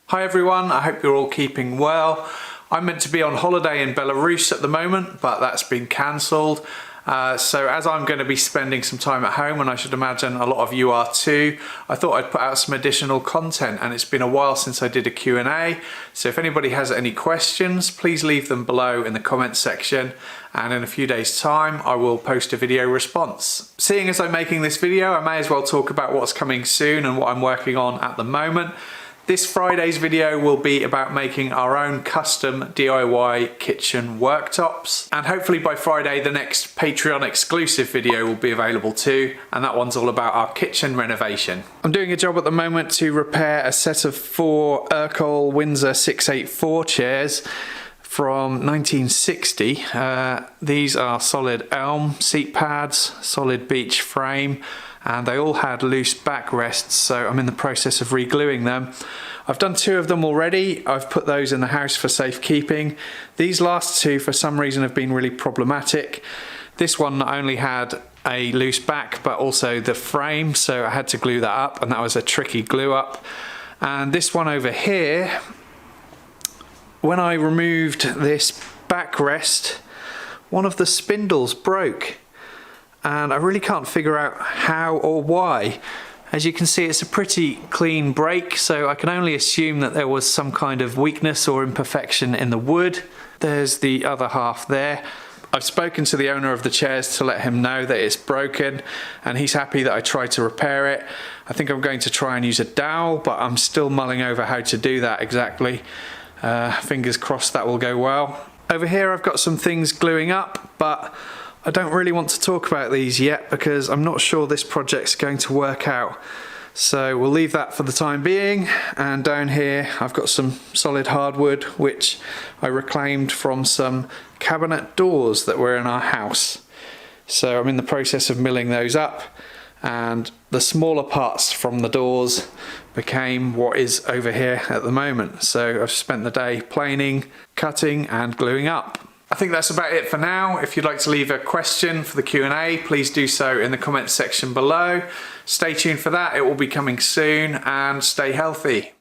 Hi everyone, I hope you're all keeping well. I'm meant to be on holiday in Belarus at the moment, but that's been cancelled. So as I'm going to be spending some time at home, and I should imagine a lot of you are too, I thought I'd put out some additional content, and it's been a while since I did a Q&A. So if anybody has any questions, please leave them below in the comments section, and in a few days time I will post a video response. Seeing as I'm making this video, I may as well talk about what's coming soon and what I'm working on at the moment. This Friday's video will be about making our own custom DIY kitchen worktops, and hopefully by Friday the next Patreon exclusive video will be available too, and that one's all about our kitchen renovation. I'm doing a job at the moment to repair a set of 4 Urkel Windsor 684 chairs from 1960. These are solid elm seat pads, solid beech frame, and they all had loose backrests, so I'm in the process of re-gluing them. I've done 2 of them already. I've put those in the house for safekeeping. These last 2 for some reason have been really problematic. This one not only had a loose back but also the frame, so I had to glue that up, and that was a tricky glue up. And this one over here, when I removed this backrest, one of the spindles broke. And I really can't figure out how or why. As you can see, it's a pretty clean break, so I can only assume that there was some kind of weakness or imperfection in the wood. There's the other half there. I've spoken to the owner of the chairs to let him know that it's broken, and he's happy that I tried to repair it. I think I'm going to try and use a dowel, but I'm still mulling over how to do that exactly. Fingers crossed that will go well. Over here I've got some things gluing up, but I don't really want to talk about these yet because I'm not sure this project's going to work out. So we'll leave that for the time being. And down here I've got some solid hardwood which I reclaimed from some cabinet doors that were in our house. So I'm in the process of milling those up, and the smaller parts from the doors became what is over here at the moment. So I've spent the day planing, cutting and gluing up. I think that's about it for now. If you'd like to leave a question for the Q&A, please do so in the comments section below. Stay tuned for that, it will be coming soon, and stay healthy.